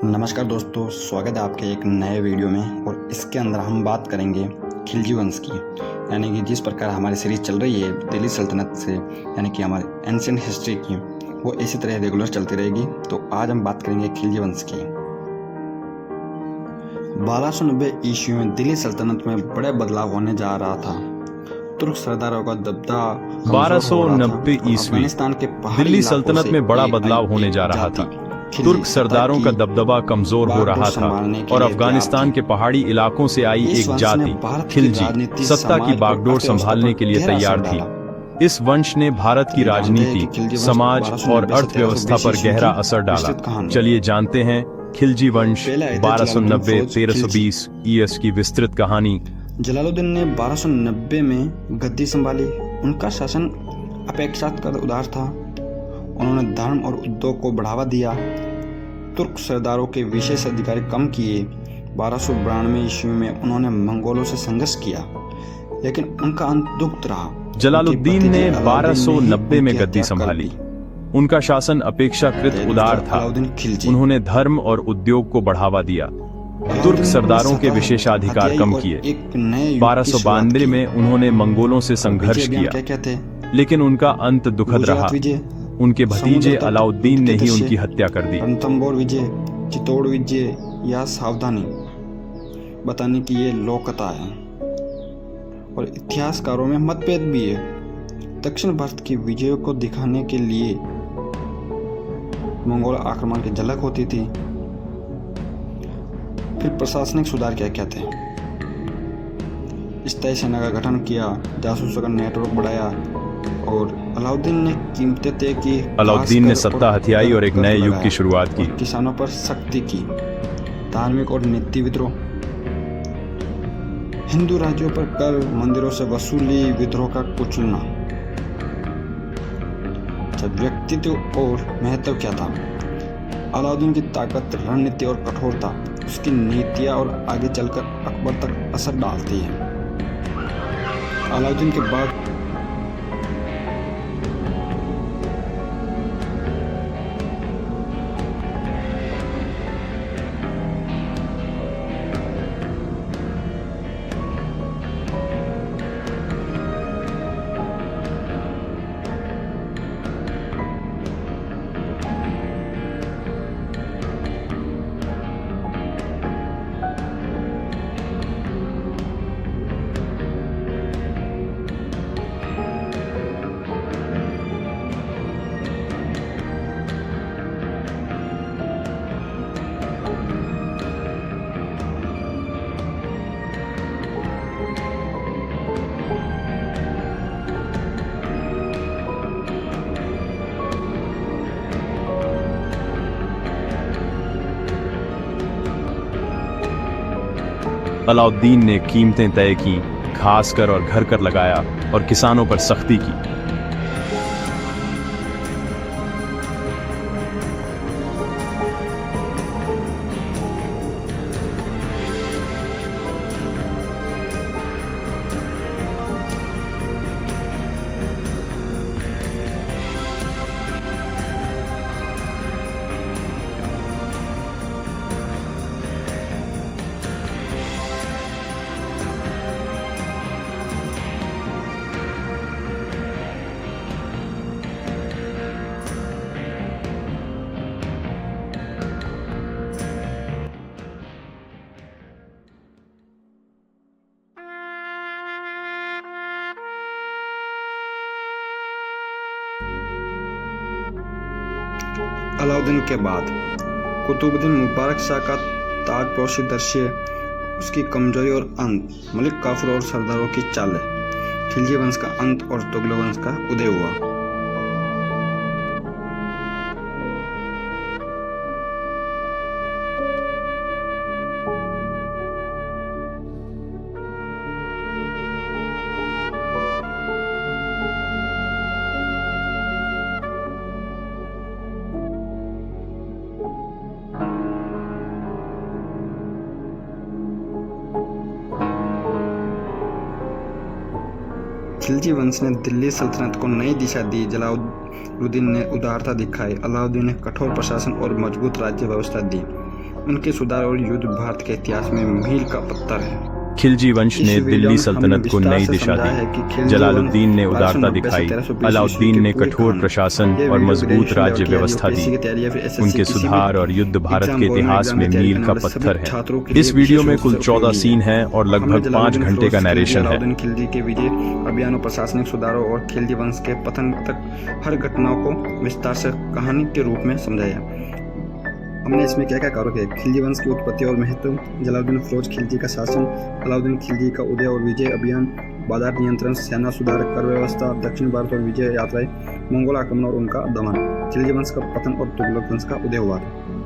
नमस्कार दोस्तों, स्वागत है आपके एक नए वीडियो में। और इसके अंदर हम बात करेंगे खिलजी वंश की, यानी कि जिस प्रकार हमारी सीरीज चल रही है दिल्ली सल्तनत से, यानी कि हमारी एंशिएंट हिस्ट्री की, वो इसी तरह रेगुलर चलती रहेगी। तो आज हम बात करेंगे खिलजी वंश की। 1290 ईस्वी में दिल्ली सल्तनत में बड़े बदलाव होने जा रहा था। तुर्क सरदारों का दबदबा 1290 ईस्वी दिल्ली सल्तनत में बड़ा बदलाव होने जा रहा था। तुर्क सरदारों का दबदबा कमजोर हो रहा था और अफगानिस्तान के पहाड़ी इलाकों से आई एक जाति खिलजी सत्ता की बागडोर संभालने के लिए तैयार थी। इस वंश ने भारत की राजनीति, समाज और अर्थव्यवस्था पर गहरा असर डाला। चलिए जानते हैं खिलजी वंश 1290-1320 ईएस की विस्तृत कहानी। जलालुद्दीन ने 1290 में गद्दी संभाली। उनका शासन अपेक्षाकृत उदार था। उन्होंने धर्म और उद्योग को बढ़ावा दिया। तुर्क सरदारों के विशेष अधिकार कम किए। 1292 ईस्वी में उन्होंने मंगोलों से संघर्ष किया, लेकिन उनका अंत दुखद रहा। जलालुद्दीन ने 1290 में गद्दी संभाली। उनका शासन अपेक्षाकृत उदार था। उन्होंने धर्म और उद्योग को बढ़ावा दिया। तुर्क सरदारों के विशेषाधिकार कम किए। 1292 में उन्होंने मंगोलों से संघर्ष किया, लेकिन उनका अंत दुखद रहा। उनके भतीजे अलाउद्दीन ने ही उनकी हत्या कर दी। रणथंबोर विजय, चित्तौड़ विजय या सावधानी बताने की ये लोक कथा है, और इतिहासकारों में मतभेद भी है। दक्षिण भारत की विजय को दिखाने के लिए मंगोल आक्रमण की झलक होती थी। फिर प्रशासनिक सुधार क्या थे? स्थायी सेना का गठन किया, जासूसों का नेटवर्क बढ़ाया, और अलाउद्दीन ने कीमतें तय की। अलाउद्दीन ने सत्ता हथियाई और एक नए युग की शुरुआत की। किसानों पर सख्ती की। धार्मिक और नीति विद्रोह, हिंदू राज्यों पर कर, मंदिरों से वसूली, विद्रोह का कुचलना। व्यक्तित्व और महत्व क्या था? अलाउद्दीन की ताकत, रणनीति और कठोरता उसकी नीतियां और आगे चलकर अकबर तक असर डालती है। अलाउद्दीन के बाद अलाउद्दीन ने कीमतें तय की, खास कर और घर कर लगाया और किसानों पर सख्ती की। अलाउद्दीन के बाद कुतुबुद्दीन मुबारक शाह का ताजपोशी दृश्य, उसकी कमजोरी और अंत, मलिक काफूर और सरदारों की चालें, खिलजी वंश का अंत और तुगलक वंश का उदय हुआ। खिलजी वंश ने दिल्ली सल्तनत को नई दिशा दी। जलालुद्दीन ने उदारता दिखाई, अलाउद्दीन ने कठोर प्रशासन और मजबूत राज्य व्यवस्था दी, उनके सुधार और युद्ध भारत के इतिहास में मील का पत्थर है। खिलजी वंश ने दिल्ली सल्तनत को नई दिशा दी। जलालुद्दीन ने उदारता दिखाई, अलाउद्दीन ने कठोर प्रशासन और मजबूत राज्य व्यवस्था दी। उनके सुधार और युद्ध भारत के इतिहास में मील का पत्थर है। इस वीडियो में कुल 14 सीन हैं और लगभग 5 घंटे का नरेशन है। खिलजी के विजय अभियानों, प्रशासनिक सुधारों और खिलजी वंश के पतन तक हर घटनाओं को विस्तार से कहानी के रूप में समझाया। हमने इसमें क्या क्या कवर किया? खिलजी वंश की उत्पत्ति और महत्व, जलालुद्दीन फिरोज खिलजी का शासन, अलाउद्दीन खिलजी का उदय और विजय अभियान, बाजार नियंत्रण, सेना सुधार, कर व्यवस्था, दक्षिण भारत और विजय यात्राएं, मंगोल आक्रमण और उनका दमन, खिलजी वंश का पतन और तुगलक वंश का उदय हुआ था।